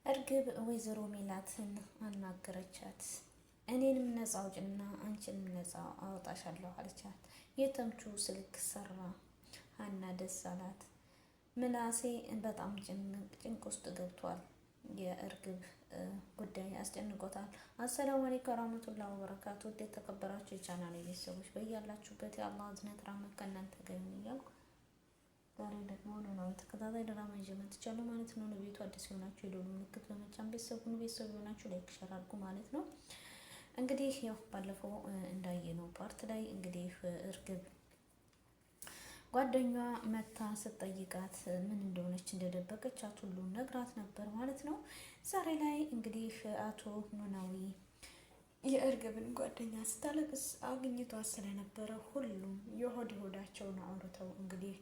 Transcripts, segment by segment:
እርግብ ወይዘሮ ሜላትን አናገረቻት። እኔንም ነፃ አውጭና አንቺንም ነፃ አወጣሻለሁ አለቻት። የተምቹ ስልክ ሰራ። ሀና ደስ አላት። ምናሴ በጣም ጭንቅ ውስጥ ገብቷል። የእርግብ ጉዳይ አስጨንቆታል። አሰላሙ አለይኩም ወራህመቱላሂ ወበረካቱ። ውድ የተከበራችሁ የቻናሌ ቤተሰቦች በያላችሁበት የአላህ እዝነት ራህመት ከእናንተ ጋር ይሁን እያልኩ ዛሬ ደግሞ ኖላዊ ተከታታይ ድራማ ይዤ መጥቻለሁ ማለት ነው። ለቤቱ አዲስ የሆናችሁ የደወል ምልክት በመጫን ቤተሰብ ሁኑ። ቤተሰብ የሆናችሁ ላይክ ሸር አድርጉ ማለት ነው። እንግዲህ ያው ባለፈው እንዳየነው ፓርት ላይ እንግዲህ እርግብ ጓደኛዋ መታ ስትጠይቃት ምን እንደሆነች እንደደበቀቻት ሁሉ ነግራት ነበር ማለት ነው። ዛሬ ላይ እንግዲህ አቶ ኖላዊ የእርግብን ጓደኛ ስታለቅስ አግኝቷት ስለነበረ ሁሉም የሆድ ሆዳቸውን አውርተው እንግዲህ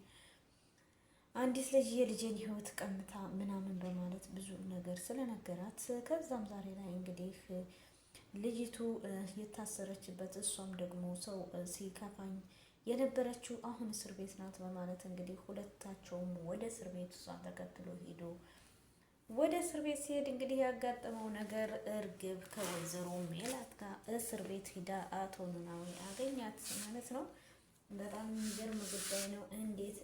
አንዲት ልጅ የልጄን ሕይወት ቀምታ ምናምን በማለት ብዙ ነገር ስለነገራት ከዛም ዛሬ ላይ እንግዲህ ልጅቱ የታሰረችበት እሷም ደግሞ ሰው ሲከፋኝ የነበረችው አሁን እስር ቤት ናት በማለት እንግዲህ ሁለታቸውም ወደ እስር ቤት እሷን ተከትሎ ሄዶ ወደ እስር ቤት ሲሄድ እንግዲህ ያጋጠመው ነገር እርግብ ከወይዘሮ ሜላት ጋር እስር ቤት ሂዳ አቶ ኖላዊ አገኛት ማለት ነው። በጣም የሚገርም ጉዳይ ነው። እንዴት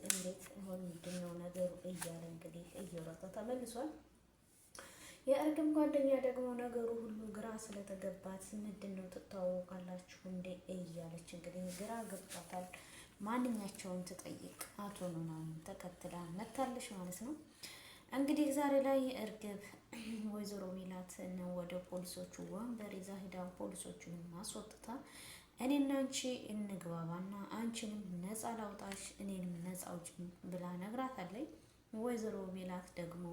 አሁን ምንድነው ነገሩ እያለ እንግዲህ እየሮጠ ተመልሷል። የእርግብ ጓደኛ ደግሞ ነገሩ ሁሉ ግራ ስለተገባት ምንድነው ትተዋወቃላችሁ እንዴ እያለች እንግዲህ ግራ ገብቷታል። ማንኛቸውን ትጠይቅ አቶ ኖላዊን ተከትላ መታለች ማለት ነው። እንግዲህ ዛሬ ላይ እርግብ ወይዘሮ ሜላት ወደ ፖሊሶቹ ወንበር ይዛ ሂዳ ፖሊሶቹን ማስወጥታ እኔና አንቺ እንግባባና አንቺንም ነፃ ላውጣሽ እኔንም ነፃ አውጪኝ ብላ ነግራታለች። ወይዘሮ ሜላት ደግሞ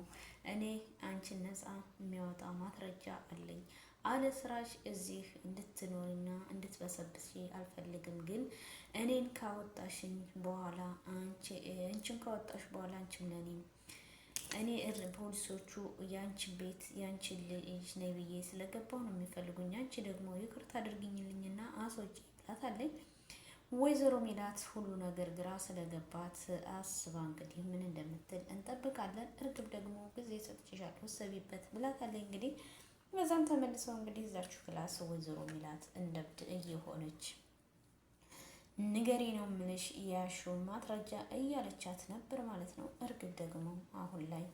እኔ አንቺን ነፃ የሚያወጣ ማስረጃ አለኝ፣ አለ ስራሽ እዚህ እንድትኖሪና እንድትበሰብሽ አልፈልግም፣ ግን እኔን ካወጣሽኝ በኋላ አንቺን ካወጣሽ በኋላ አንቺም ለኔም እኔ ፖሊሶቹ የአንቺን ቤት የአንቺን ልጅ ነይ ብዬ ስለገባው ነው የሚፈልጉኝ፣ አንቺ ደግሞ ይቅርታ አድርግኝልኝና አስወጪ ብላታለች። ወይዘሮ ሜላት ሁሉ ነገር ግራ ስለገባት አስባ እንግዲህ ምን እንደምትል እንጠብቃለን። እርግብ ደግሞ ጊዜ ሰጥቼሻለሁ አሰቢበት ብላታለች። እንግዲህ በዛም ተመልሰው እንግዲህ እዛችሁ ክላስ ወይዘሮ ሜላት እንደብድ እየሆነች ንገሪ ነው ምንሽ ያሹን ማስረጃ እያለቻት ነበር ማለት ነው። እርግብ ደግሞ አሁን ላይ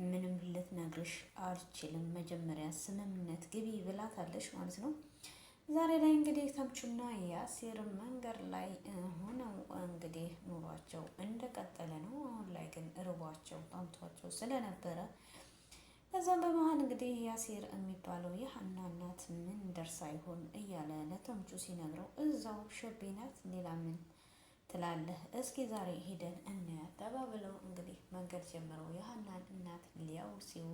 ምንም ልትነግርሽ አልችልም፣ መጀመሪያ ስምምነት ግቢ ብላታለች ማለት ነው። ዛሬ ላይ እንግዲህ ተምቹና ያሲር መንገድ ላይ ሆነው እንግዲህ ኑሯቸው እንደቀጠለ ነው። አሁን ላይ ግን ርቧቸው ጠምቷቸው ስለነበረ ከዛም በመሀል እንግዲህ ያሲር የሚባለው የሀና እናት ምን ደርሳ ይሆን እያለ ለተምቹ ሲነግረው እዛው ሸቤ ናት፣ ሌላ ምን ትላለህ? እስኪ ዛሬ ሄደን እናያት ተባብለው እንግዲህ መንገድ ጀምረው የሀናን እናት ሊያውሲው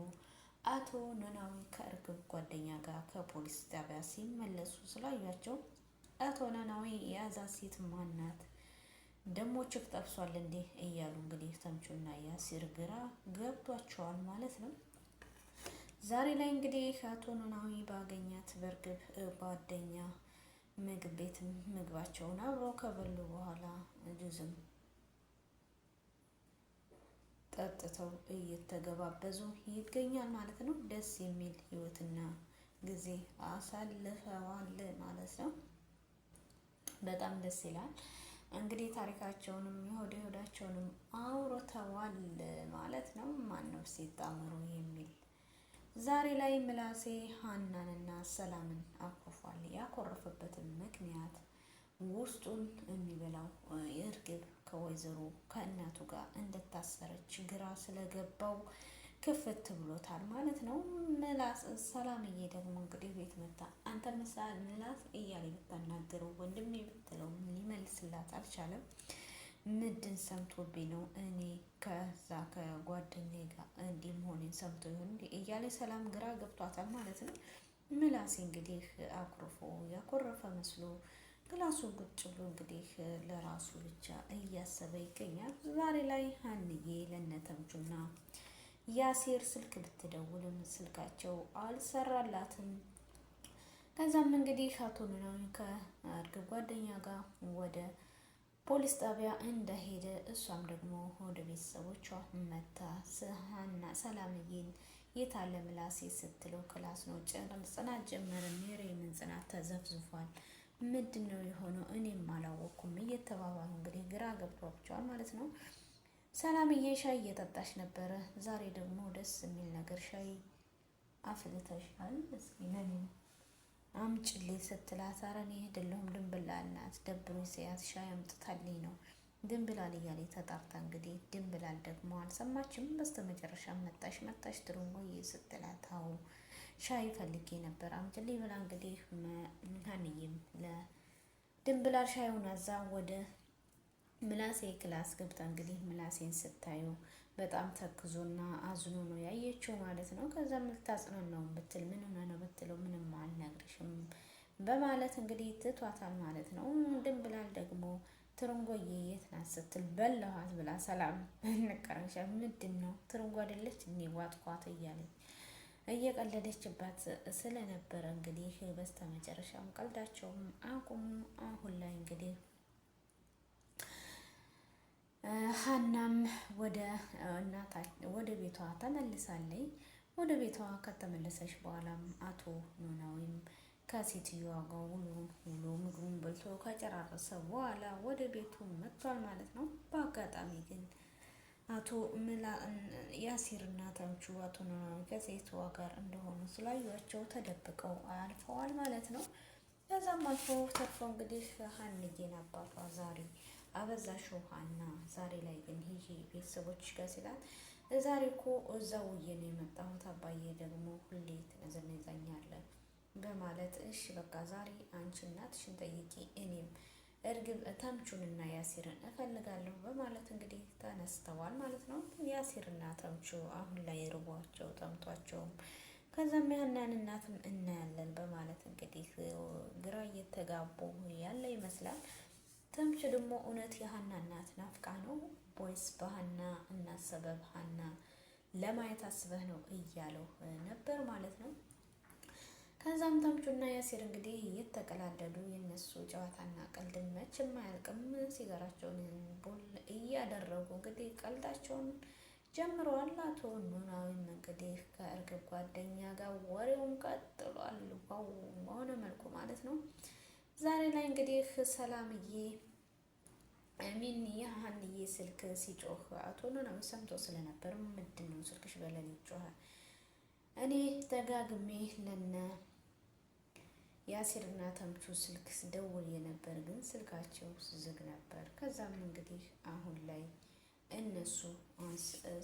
አቶ ኖላዊ ከእርግብ ጓደኛ ጋር ከፖሊስ ጣቢያ ሲመለሱ ስላያቸው አቶ ኖላዊ የያዛት ሴት ማናት ደሞ ችክ ጠብሷል እንዴ እያሉ እንግዲህ ተምቹና ያሲር ግራ ገብቷቸዋል ማለት ነው። ዛሬ ላይ እንግዲህ አቶ ኖላዊ ባገኛት በእርግብ ጓደኛ ምግብ ቤት ምግባቸውን አብረው ከበሉ በኋላ ጁዝም ጠጥተው እየተገባበዙ ይገኛል ማለት ነው። ደስ የሚል ህይወትና ጊዜ አሳልፈዋል ማለት ነው። በጣም ደስ ይላል። እንግዲህ ታሪካቸውንም የሆዳቸውንም አውርተዋል ማለት ነው። ማነው ሲጣመሩ የሚል ዛሬ ላይ ምላሴ ሀናንና ሰላምን አኮርፏል። ያኮረፈበትን ምክንያት ውስጡን የሚበላው የእርግብ ከወይዘሮ ከእናቱ ጋር እንደታሰረች ግራ ስለገባው ክፍት ብሎታል ማለት ነው። ምላስ ሰላምዬ ደግሞ እንግዲህ ቤት መጣ። አንተ ምሳል ምላስ እያለ ብታናገረው ወንድሜ ብትለው ሊመልስላት አልቻለም። ምንድን ሰምቶብኝ ነው እኔ ከዛ ከጓደኛዬ ጋር እንዲህ መሆኔን ሰምቶ ይሆን እንዴ እያለ ሰላም ግራ ገብቷታል ማለት ነው። ምላሴ እንግዲህ አኩርፎ ያኮረፈ መስሎ ክላሱ ቁጭ ብሎ እንግዲህ ለራሱ ብቻ እያሰበ ይገኛል። ዛሬ ላይ ሀንዬ ለነተምቹና ያሲር ስልክ ብትደውልም ስልካቸው አልሰራላትም። ከዛም እንግዲህ አቶ ኖላዊ ከእርግብ ጓደኛ ጋር ወደ ፖሊስ ጣቢያ እንደሄደ እሷም ደግሞ ወደ ቤተሰቦቿ መታ ሀና ሰላምዬን የታለ ምላሴ ስትለው ክላስ ነው። ጽናት ጀመረ። የምን ጽናት ተዘፍዝፏል። ምንድን ነው የሆነው? እኔም አላወቅኩም እየተባባሉ እንግዲህ ግራ ገብቷቸዋል ማለት ነው። ሰላምዬ ሻይ እየጠጣች ነበረ። ዛሬ ደግሞ ደስ የሚል ነገር ሻይ አፍልተሻል፣ እስኪ ለኔ አምጪልኝ ስትላት፣ ኧረ እኔ አይደለሁም ድንብላል ናት፣ ደብሮኝ ሲያት ሻይ አምጥታልኝ ነው ድንብላል እያለ ተጣርታ እንግዲህ ድንብላል ደግሞ አልሰማችም። በስተመጨረሻ መጣሽ ትርንጎዬ ስትላት፣ አዎ ሻይ ፈልጌ ነበር አምጪልኝ ብላ እንግዲህ ሀንዬም ለድንብላል ሻዩን አዛ ወደ ምላሴ ክላስ ገብታ እንግዲህ ምላሴን ስታዩ በጣም ተክዞና አዝኖ ነው ያየችው ማለት ነው። ከዛም ልታጽናናው ብትል ምን ሆነ ነው ብትለው ምንም አልነግርሽም በማለት እንግዲህ ትቷታል ማለት ነው። ድንብላል ደግሞ ትርንጎዬ የት ናት ስትል በላኋት ብላ ሰላም እንቀረሻ ምንድን ነው ትርንጎ አይደለች እኔ ዋጥኳት እያለች እየቀለደችባት ስለነበረ እንግዲህ በስተመጨረሻም ቀልዳቸውም አቁሙ። አሁን ላይ እንግዲህ ሀናም ወደ ቤቷ ተመልሳለች። ወደ ቤቷ ከተመለሰች በኋላም አቶ ኖላዊም ከሴትዮዋ ጋር ውሎ ምግቡን በልቶ ከጨራረሰ በኋላ ወደ ቤቱ መጥቷል ማለት ነው። በአጋጣሚ ግን አቶ ያሲርና ተምቹ አቶ ኖላዊ ከሴትዮዋ ጋር እንደሆኑ ስላዩቸው ተደብቀው አልፈዋል ማለት ነው። ከዛም አልፎ ተርፎ እንግዲህ ሀንዬን አባቷ ዛሬ አበዛሽው ሀና፣ ዛሬ ላይ ግን ሂጂ ቤተሰቦችሽ ጋር ሲላት፣ ዛሬ እኮ እዛው ውዬ ነው የመጣሁት አባዬ ደግሞ ሁሌ ትነዘንዘኛለህ በማለት እሺ በቃ ዛሬ አንቺ እናትሽን ጠይቂ፣ እኔም እርግብ ተምቹንና ያሲርን እፈልጋለሁ በማለት እንግዲህ ተነስተዋል ማለት ነው። ያሲርና ተምቹ አሁን ላይ ርቧቸው ጠምቷቸውም ከዛም ያህናን እናትም እናያለን በማለት እንግዲህ ግራ እየተጋቡ ያለ ይመስላል። ተምቹ ደግሞ እውነት የሀና እናት ናፍቃ ነው ወይስ በሀና እናት ሰበብ ሀና ለማየት አስበህ ነው እያለው ነበር ማለት ነው። ከዛም ተምቹና ያሲር እንግዲህ እየተቀላለዱ የነሱ ጨዋታና ቀልድ መቼም አያልቅም። ሲጋራቸውን ቡል እያደረጉ እንግዲህ ቀልዳቸውን ጀምረዋል። አቶ ኖላዊም እንግዲህ ከእርግብ ጓደኛ ጋር ወሬውን ቀጥሏል። ዋው በሆነ መልኩ ማለት ነው። ዛሬ ላይ እንግዲህ ሰላምዬ ሚን የሀንዬ ስልክ ሲጮህ አቶ ኖላዊ ሰምቶ ስለነበር ምንድን ነው ስልክሽ በሌሊት ጮኸ? እኔ ደጋግሜ ለነ ያሲርና ተምቹ ስልክ ደውል የነበር ግን ስልካቸው ዝግ ነበር። ከዛም እንግዲህ አሁን ላይ እነሱ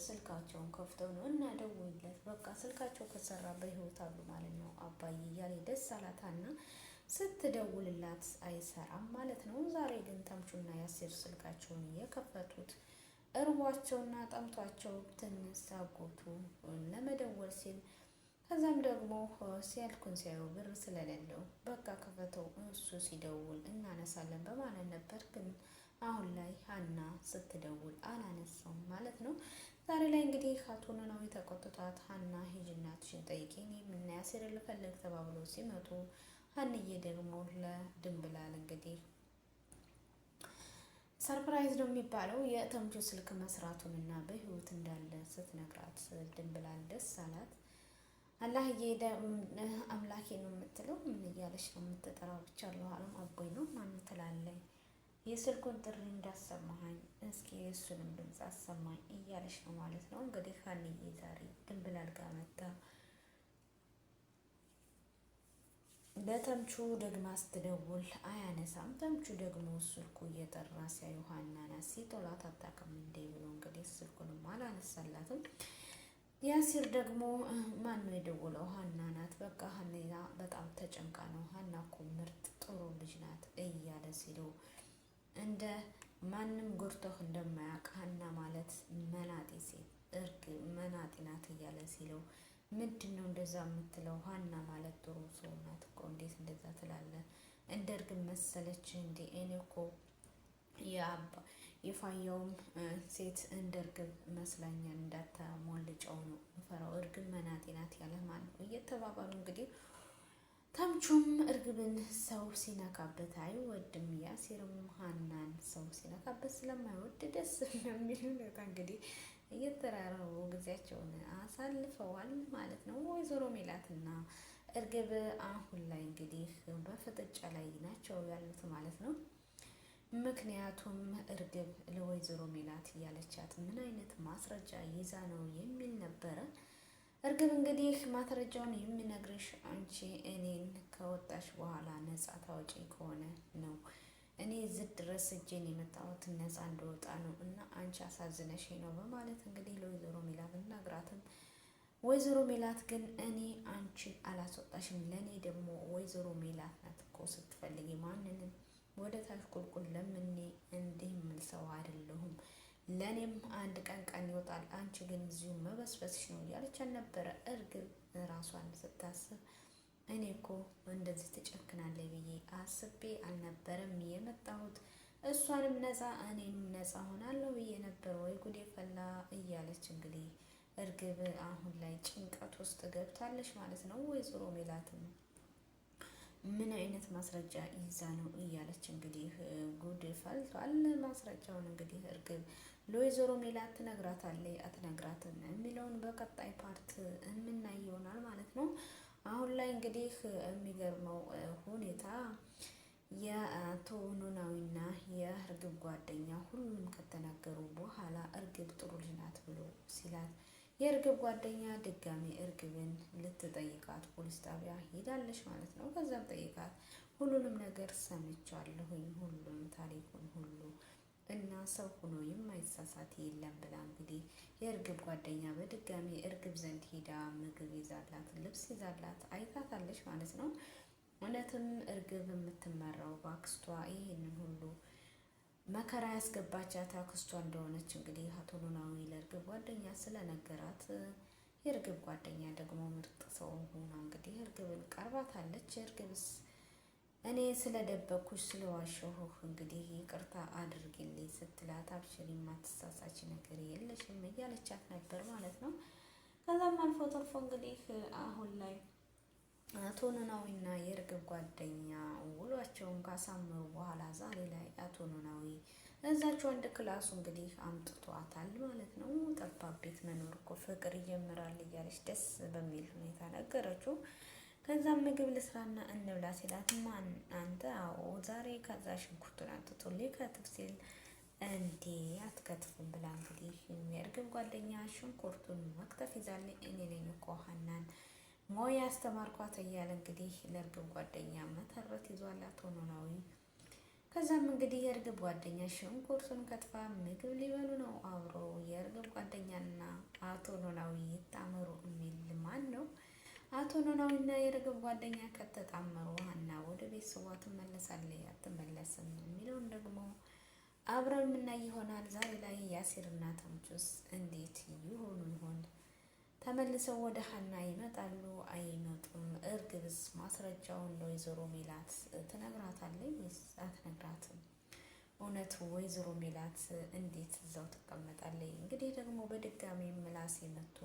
ስልካቸውን ከፍተው ነው እና ደውይለት በቃ ስልካቸው ከሰራ በህይወት አሉ ማለት ነው አባዬ እያለ ደስ አላታና ስትደውልላት አይሰራም ማለት ነው። ዛሬ ግን ተምቹና ያሲር ስልካቸውን የከፈቱት እርቧቸውና ጠምቷቸው ትንሽ አጎቱ ለመደወል ሲል ከዛም ደግሞ ሲያልኩን ሲያዩ ብር ስለሌለው በቃ ከፈተው እሱ ሲደውል እናነሳለን በማለት ነበር። ግን አሁን ላይ ሀና ስትደውል አላነሳውም ማለት ነው። ዛሬ ላይ እንግዲህ አቶ ኖላዊ ተቆጥቷት ሀና ሂጂ እናትሽን ጠይቂ እኔም ያሲር ልፈልግ ተባብለው ሲመጡ ሀንዬ ደግሞ ለድንብላል እንግዲህ ሰርፕራይዝ ነው የሚባለው የተምቹ ስልክ መስራቱንና በህይወት እንዳለ ስትነግራት ድንብላል ደስ አላት። አላህዬ አምላኬ ነው የምትለው ምን እያለች ነው የምትጠራው? ብቻ አለም አቦይ ነው ማን ትላለኝ የስልኩን ጥሪ እንዳሰማሃኝ እስኪ የእሱንም ድምፅ አሰማኝ እያለች ነው ማለት ነው። እንግዲህ ሀንዬ ዛሬ ድንብላል ጋር መጣ ለተምቹ ደግማ ስትደውል አያነሳም። ተምቹ ደግሞ ስልኩ እየጠራ ሲያዩ ሀና ናት። ሲጦላት አታውቅም እንዴ ብሎ እንግዲህ ስልኩንም አላነሳላትም። ያሲር ደግሞ ማን ነው የደወለው? ሀና ናት። በቃ ሀና በጣም ተጨንቃ ነው ሀና እኮ ምርጥ ጥሩ ልጅ ናት እያለ ሲለው እንደ ማንም ጎርቶህ እንደማያውቅ ሀና ማለት መናጤ ሴት እርግብ መናጤ ናት እያለ ሲለው ምንድን ነው እንደዛ የምትለው? ሀና ማለት ጥሩ ሰው ናት እኮ እንዴት እንደዛ ትላለህ? እንደ እርግብ መሰለች እንዴ? እኔ እኮ የፋየውም ሴት እንደ እርግብ መስላኛል እንዳታሞልጨው ነው ምፈራው። እርግብ መናጤ ናት ያለ ማን ነው እየተባባሉ እንግዲህ ተምቹም እርግብን ሰው ሲነካበት አይወድም። ያሲርም ሀናን ሰው ሲነካበት ስለማይወድ ደስ የሚል ሁኔታ እንግዲህ እየተራረቡ ጊዜ ጊዜያቸውን አሳልፈዋል ማለት ነው። ወይዘሮ ሜላትና እርግብ አሁን ላይ እንግዲህ በፍጥጫ ላይ ናቸው ያሉት ማለት ነው። ምክንያቱም እርግብ ለወይዘሮ ሜላት እያለቻት ምን አይነት ማስረጃ ይዛ ነው የሚል ነበረ። እርግብ እንግዲህ ማስረጃውን የሚነግርሽ አንቺ እኔን ከወጣሽ በኋላ ነጻ ታወጪ ከሆነ ነው። እኔ እዚህ ድረስ እጄን የመጣሁት ነጻ እንደወጣ ነው እና አንቺ አሳዝነሽ ነው በማለት እንግዲህ ለወይዘሮ ሜላት ነግራትም፣ ወይዘሮ ሜላት ግን እኔ አንቺ አላስወጣሽም፣ ለእኔ ደግሞ ወይዘሮ ሜላት ናት እኮ ስትፈልጊ ማንንም ወደ ታች ቁልቁል ለምኔ እንዲህ የምል ሰው አይደለሁም። ለእኔም አንድ ቀን ይወጣል፣ አንቺ ግን እዚሁ መበስበስሽ ነው እያለቻት ነበረ። እርግብ ራሷን ስታስብ እኔ እኮ እንደዚህ ትጨክናለች ብዬ አስቤ አልነበረም የመጣሁት። እሷንም ነፃ እኔንም ነፃ ሆናለሁ ብዬ ነበር። ወይ ጉዴ ፈላ እያለች እንግዲህ እርግብ አሁን ላይ ጭንቀት ውስጥ ገብታለች ማለት ነው። ወይዘሮ ሜላትም ምን አይነት ማስረጃ ይዛ ነው እያለች እንግዲህ ጉድ ፈልቷል። ማስረጃውን እንግዲህ እርግብ ለወይዘሮ ሜላት ትነግራታለች አትነግራትም የሚለውን በቀጣይ ፓርት የምናይ ይሆናል ማለት ነው። አሁን ላይ እንግዲህ የሚገርመው ሁኔታ የአቶ ኖላዊና የእርግብ ጓደኛ ሁሉም ከተናገሩ በኋላ እርግብ ጥሩ ልጅ ናት ብሎ ሲላት የእርግብ ጓደኛ ድጋሚ እርግብን ልትጠይቃት ፖሊስ ጣቢያ ሄዳለች ማለት ነው። ከዛም ጠይቃት ሁሉንም ነገር ሰምቻለሁኝ፣ ሁሉም ታሪኩን ሁሉ እና ሰው ሆኖ የማይሳሳት የለም ብላ እንግዲህ የእርግብ ጓደኛ በድጋሚ እርግብ ዘንድ ሄዳ ምግብ ይዛላት ልብስ ይዛላት አይታታለች ማለት ነው። እውነትም እርግብ የምትመራው በአክስቷ ይህንን ሁሉ መከራ ያስገባቻት አክስቷ እንደሆነች እንግዲህ አቶ ኖላዊ ለእርግብ ጓደኛ ስለነገራት የእርግብ ጓደኛ ደግሞ ምርጥ ሰው ሆና እንግዲህ እርግብን ቀርባታለች። እርግብስ እኔ ስለደበኩሽ ስለዋሸሁህ እንግዲህ ይቅርታ አድርግልኝ ስትላት አብሽሪ የማትሳሳች ነገር የለሽም እያለቻት ነበር ማለት ነው። ከዛም አልፎ ተርፎ እንግዲህ አሁን ላይ አቶ ኖላዊና የእርግብ ጓደኛ ውሏቸውን ካሳመሩ በኋላ ዛሬ ላይ አቶ ኖላዊ እዛች ወንድ ክላሱ እንግዲህ አምጥቷታል ማለት ነው። ጠባብ ቤት መኖር እኮ ፍቅር ይጀምራል እያለች ደስ በሚል ሁኔታ ነገረችው። ከዛም ምግብ ልስራና እንብላ ሲላት ማን አንተ? አዎ ዛሬ ከዛ ሽንኩርቱን አንጥቶ ሊከትፍ ሲል እንዴ አትከትፉም ብላ እንግዲህ የእርግብ ጓደኛ ሽንኩርቱን መክተፍ ይዛለች። እኔ ነኝ እኮ ሀናን ሞያ አስተማርኳት እያለ እንግዲህ ለእርግብ ጓደኛ መተረት ይዟል አቶ ኖላዊ። ከዛም እንግዲህ የእርግብ ጓደኛ ሽንኩርቱን ከትፋ ምግብ ሊበሉ ነው አብሮ። የእርግብ ጓደኛና አቶ ኖላዊ ይጣመሩ የሚል ማን ነው? አቶ ኖላዊና የእርግብ ጓደኛ ከተጣመሩ ሀና ወደ ቤተሰቧ ትመለሳለች አትመለስም የሚለውን ደግሞ አብረን የምናይ ይሆናል። ዛሬ ላይ ያሲርና ተምቹስ እንዴት ይሆኑ ይሆን? ተመልሰው ወደ ሀና ይመጣሉ አይመጡም? እርግብስ ማስረጃውን ለወይዘሮ ሜላት ትነግራታለች ወይስ አትነግራትም? እውነት ወይዘሮ ሜላት እንዴት እዛው ትቀመጣለች? እንግዲህ ደግሞ በድጋሚ ምላሴ መጥቶ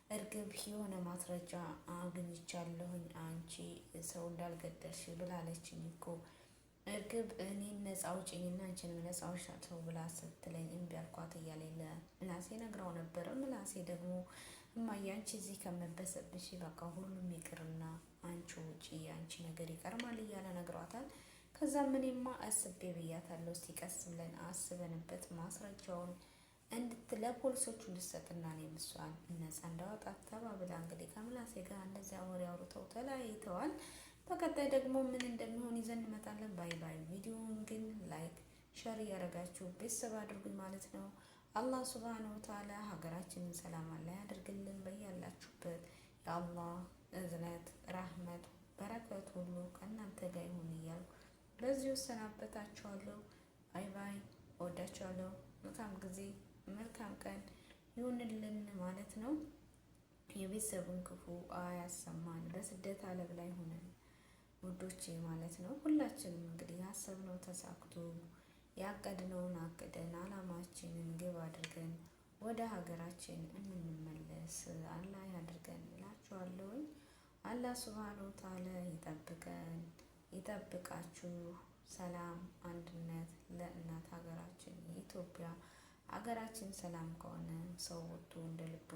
እርግብ የሆነ ማስረጃ አግኝቻለሁኝ አንቺ ሰው እንዳልገደልሽ ብላለችኝ እኮ እርግብ እኔን ነፃ አውጪኝና አንቺንም ነፃ አውጪሻለሁ ብላ ስትለኝ እምቢ አልኳት እያለ ለምላሴ ነግራው ነበረ። ምላሴ ደግሞ እማዬ አንቺ እዚህ ከመበሰብሽ በቃ ሁሉም ይቅርና አንቺ ውጪ አንቺ ነገር ይቀርማል እያለ ነግሯታል። ከዛም እኔማ አስቤ ብያታለሁ፣ እስቲ ቀስ ብለን አስበንበት ማስረጃውን ለፖሊሶቹ እንድትሰጥና እኔም እሷን ነፃ እንዳወጣት ተባብላ እንግዲህ ከምላሴ ጋር እንደዚያ ወሬ አውርተው ተለያይተዋል። በቀጣይ ደግሞ ምን እንደሚሆን ይዘን እንመጣለን። ባይ ባይ። ቪዲዮውን ግን ላይክ ሸር እያደረጋችሁ ቤተሰብ አድርጉኝ ማለት ነው። አላህ ሱብሃነሁ ወተዓላ ሀገራችንን ሰላም አላህ ያደርግልን። በያላችሁበት የአላህ እዝነት ራህመት በረከት ሁሉ ከእናንተ ጋር ይሁን እያልኩ በዚሁ እሰናበታችኋለሁ። ባይ ባይ። እወዳችኋለሁ። መልካም ጊዜ መልካም ቀን ይሁንልን ማለት ነው። የቤተሰቡን ክፉ አያሰማን። በስደት ዓለም ላይ ሆነን ውዶቼ ማለት ነው። ሁላችንም እንግዲህ ያሰብነው ተሳክቶ ያቀድነውን አቅደን አላማችንን ግብ አድርገን ወደ ሀገራችን እንመለስ አላህ ያድርገን እላችኋለሁኝ። አላህ ሱብሃነሁ ወተዓላ ይጠብቀን ይጠብቃችሁ። ሰላም አንድነት ለእናት ሀገራችን ኢትዮጵያ። ሀገራችን ሰላም ከሆነ ሰው ወጥቶ እንደ ልቡ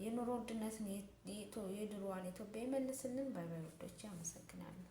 የኑሮ ውድነትን የድሮዋን ኢትዮጵያ ይመልስልን። ባይ ባይ ውዶቼ፣ አመሰግናለሁ።